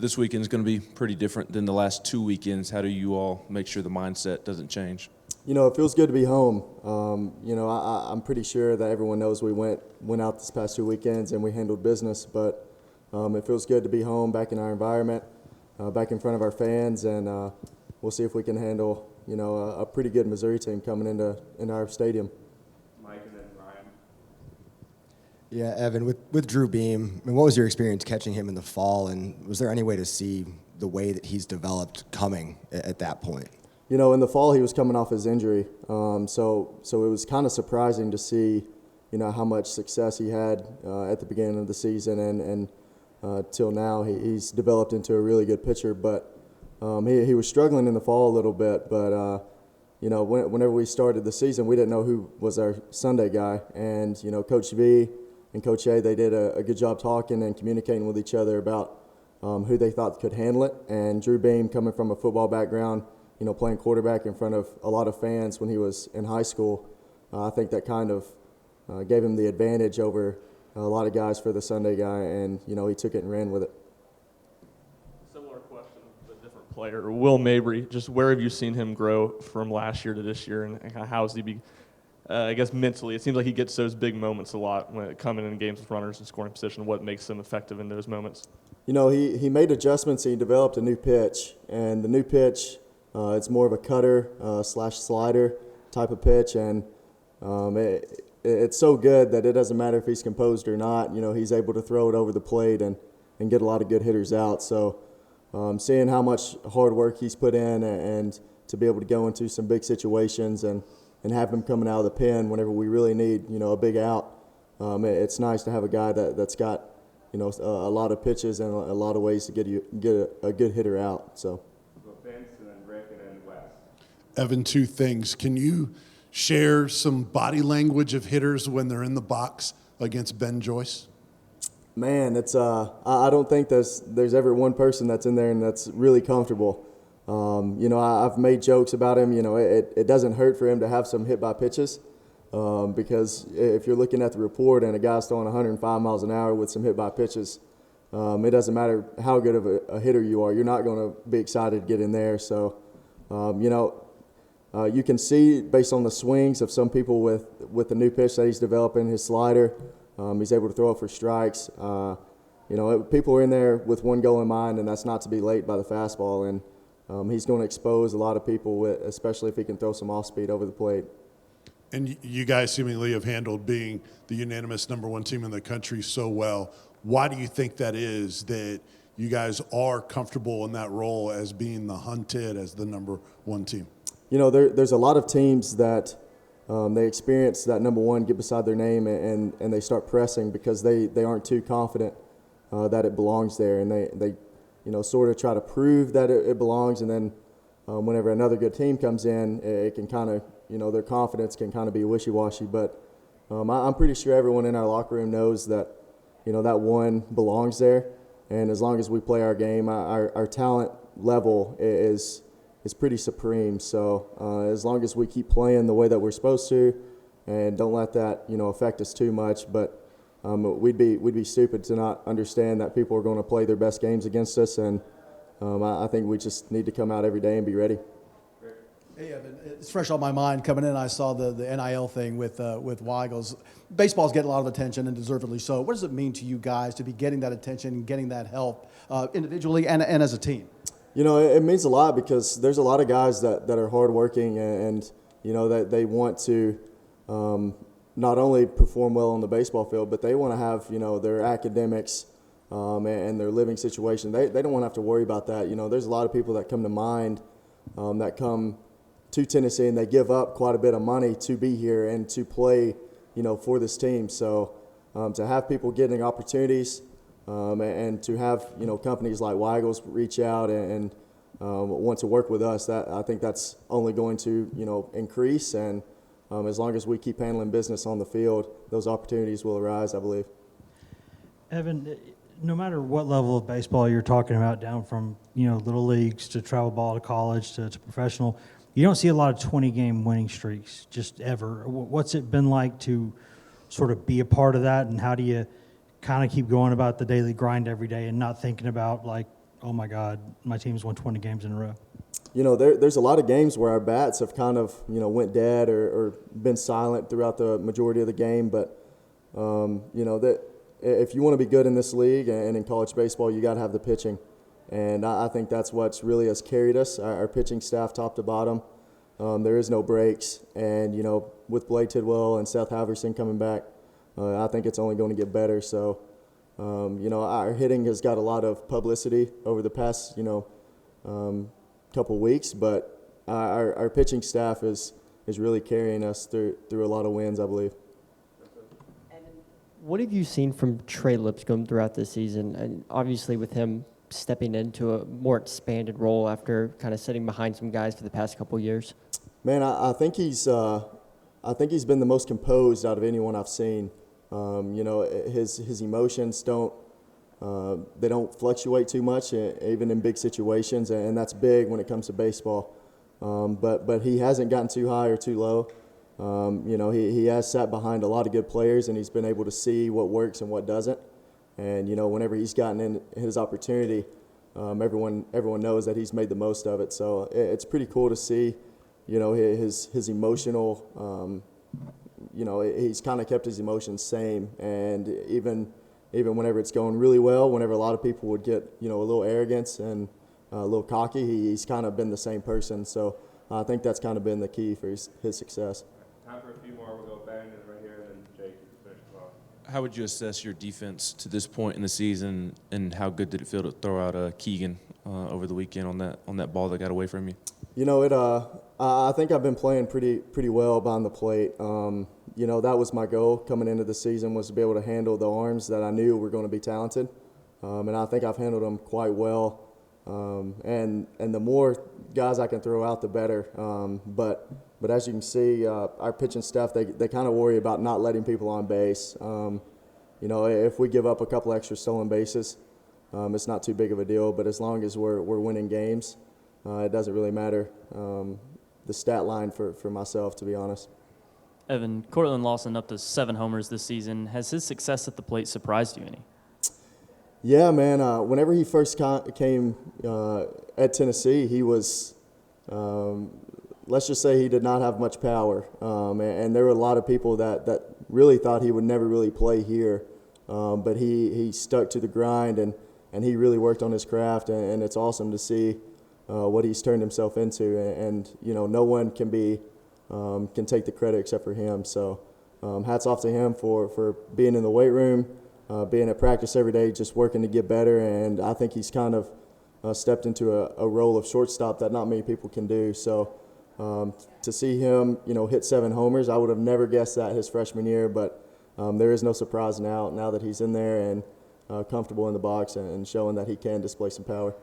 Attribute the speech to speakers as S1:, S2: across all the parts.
S1: this weekend is going to be pretty different than the last 2 weekends. How do you all make sure the mindset doesn't change?
S2: It feels good to be home. I'm pretty sure that everyone knows we went out this past 2 weekends and we handled business, but it feels good to be home, back in our environment, back in front of our fans, and we'll see if we can handle, a pretty good Missouri team coming into our stadium.
S3: Mike and then Ryan.
S4: Yeah, Evan, with Drew Beam, what was your experience catching him in the fall, and was there any way to see the way that he's developed coming at that point?
S2: In the fall he was coming off his injury, so it was kind of surprising to see, how much success he had at the beginning of the season, and till now he's developed into a really good pitcher. But he was struggling in the fall a little bit. But whenever we started the season, we didn't know who was our Sunday guy, and Coach V and Coach A, they did a good job talking and communicating with each other about who they thought could handle it. And Drew Beam, coming from a football background, playing quarterback in front of a lot of fans when he was in high school, I think that kind of gave him the advantage over a lot of guys for the Sunday guy, and he took it and ran with it.
S3: Similar question, but different player. Will Mabry, just where have you seen him grow from last year to this year, and how is he I guess mentally? It seems like he gets those big moments a lot when coming in games with runners and scoring position. What makes him effective in those moments? He
S2: made adjustments. He developed a new pitch, and the new pitch, it's more of a cutter / slider type of pitch, and it's so good that it doesn't matter if he's composed or not. He's able to throw it over the plate and get a lot of good hitters out. So seeing how much hard work he's put in, and to be able to go into some big situations and have him coming out of the pen whenever we really need, a big out. It's nice to have a guy that's got, a lot of pitches and a lot of ways to get a good hitter out. So.
S5: Evan, two things. Can you share some body language of hitters when they're in the box against Ben Joyce?
S2: Man, it's I don't think there's ever one person that's in there and that's really comfortable. I've made jokes about him. It doesn't hurt for him to have some hit by pitches, because if you're looking at the report and a guy's throwing 105 miles an hour with some hit by pitches, it doesn't matter how good of a hitter you are. You're not going to be excited to get in there. So, you can see based on the swings of some people with the new pitch that he's developing, his slider, he's able to throw it for strikes. People are in there with one goal in mind, and that's not to be late by the fastball. And he's going to expose a lot of people, especially if he can throw some off speed over the plate.
S5: And you guys seemingly have handled being the unanimous number one team in the country so well. Why do you think that is, that you guys are comfortable in that role as being the hunted as the number one team?
S2: There's a lot of teams that they experience that number one get beside their name, and they start pressing because they aren't too confident that it belongs there, and they sort of try to prove that it belongs, and then whenever another good team comes in, it can kind of, their confidence can kind of be wishy-washy. But I'm pretty sure everyone in our locker room knows that, that one belongs there, and as long as we play our game, our talent level is pretty supreme. So as long as we keep playing the way that we're supposed to, and don't let that affect us too much, but we'd be stupid to not understand that people are going to play their best games against us, and I think we just need to come out every day and be ready.
S6: Hey, Evan, it's fresh on my mind. Coming in, I saw the NIL thing with Weigels. Baseball's getting a lot of attention, and deservedly so. What does it mean to you guys to be getting that attention, getting that help individually and as a team?
S2: It means a lot, because there's a lot of guys that are hardworking, and that they want to not only perform well on the baseball field, but they want to have their academics and their living situation. They don't want to have to worry about that. There's a lot of people that come to mind that come to Tennessee, and they give up quite a bit of money to be here and to play for this team. So to have people getting opportunities, and to have companies like Weigels reach out and want to work with us, that I think that's only going to increase, and as long as we keep handling business on the field, those opportunities will arise, I believe.
S7: Evan, no matter what level of baseball you're talking about, down from little leagues to travel ball to college to professional, you don't see a lot of 20-game winning streaks just ever. What's it been like to sort of be a part of that, and how do you kind of keep going about the daily grind every day and not thinking about, like, oh my God, my team's won 20 games in a row?
S2: You know, there's a lot of games where our bats have kind of, went dead or been silent throughout the majority of the game. But, that if you want to be good in this league and in college baseball, you got to have the pitching. And I think that's what's really has carried us, our pitching staff top to bottom. There is no breaks. And, with Blake Tidwell and Seth Halverson coming back, I think it's only going to get better. So, our hitting has got a lot of publicity over the past, couple weeks, but our pitching staff is really carrying us through a lot of wins, I believe.
S8: What have you seen from Trey Lipscombe throughout this season? And obviously with him stepping into a more expanded role after kind of sitting behind some guys for the past couple of years?
S2: Man, I think he's been the most composed out of anyone I've seen. His emotions don't fluctuate too much, even in big situations, and that's big when it comes to baseball. But he hasn't gotten too high or too low. He has sat behind a lot of good players, and he's been able to see what works and what doesn't. And whenever he's gotten in his opportunity, everyone knows that he's made the most of it. So it's pretty cool to see, his emotional. He's kind of kept his emotions same, and even whenever it's going really well, whenever a lot of people would get, a little arrogance and a little cocky, he's kind of been the same person. So I think that's kind of been the key for his success.
S9: Time for a few more. We'll go Bennington right here, and then Jake can finish us off.
S1: How would you assess your defense to this point in the season, and how good did it feel to throw out Keegan over the weekend on that ball that got away from you? I think I've been playing pretty well behind the plate. That was my goal coming into the season, was to be able to handle the arms that I knew were going to be talented, and I think I've handled them quite well. And the more guys I can throw out, the better. But as you can see, our pitching staff, they kind of worry about not letting people on base. If we give up a couple extra stolen bases, it's not too big of a deal. But as long as we're winning games, it doesn't really matter the stat line for myself, to be honest.
S10: Evan, Cortland Lawson up to 7 homers this season. Has his success at the plate surprised you any?
S2: Yeah, man. Whenever he first came at Tennessee, he was, let's just say he did not have much power. And there were a lot of people that really thought he would never really play here. But he stuck to the grind, and he really worked on his craft. And it's awesome to see what he's turned himself into. And no one can take the credit except for him. So hats off to him for being in the weight room, being at practice every day, just working to get better. And I think he's kind of stepped into a role of shortstop that not many people can do. So to see him, hit 7 homers, I would have never guessed that his freshman year. But there is no surprise now that he's in there and comfortable in the box and showing that he can display some power.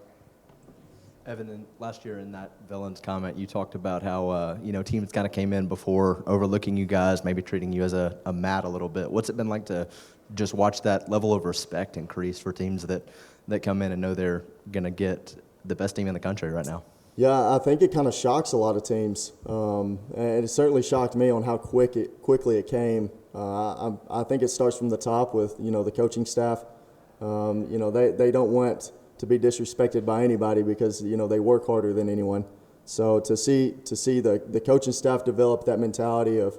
S11: Evan, last year in that Villains comment, you talked about how teams kind of came in before overlooking you guys, maybe treating you as a mat a little bit. What's it been like to just watch that level of respect increase for teams that come in and know they're going to get the best team in the country right now?
S2: Yeah, I think it kind of shocks a lot of teams, and it certainly shocked me on how quickly it came. I think it starts from the top with the coaching staff. They don't want to be disrespected by anybody because they work harder than anyone. So to see the coaching staff develop that mentality of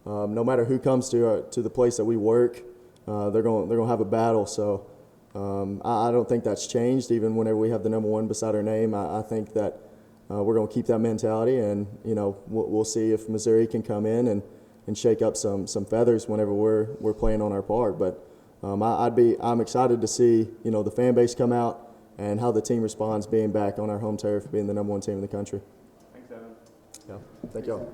S2: no matter who comes to the place that we work, they're going to have a battle. So I don't think that's changed. Even whenever we have the number 1 beside our name, I think that we're going to keep that mentality, and we'll see if Missouri can come in and shake up some feathers whenever we're playing on our part. But I'm excited to see the fan base come out and how the team responds being back on our home turf, being the number 1 team in the country.
S9: Thanks, Evan.
S2: Yeah, thank y'all.